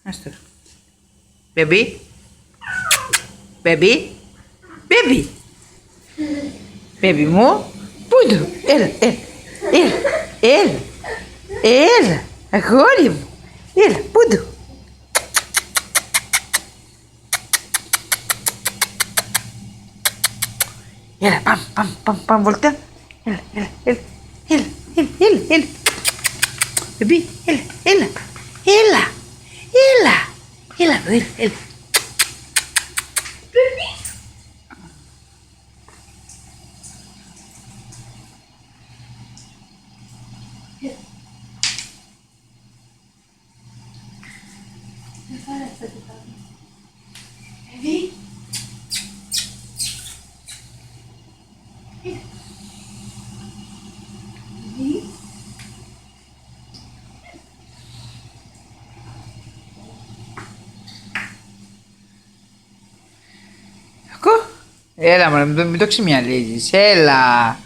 Άστο. Baby. Baby. Baby. Baby μου. Πού το. Έλα. Έλα. Έλα. Αγόρι μου. Έλα. Πού το. Έλα. Πάμε βολτά. Έλα. Baby. Έλα. Έλα μωρέ, μην το ξυμιαλίζεις, έλα.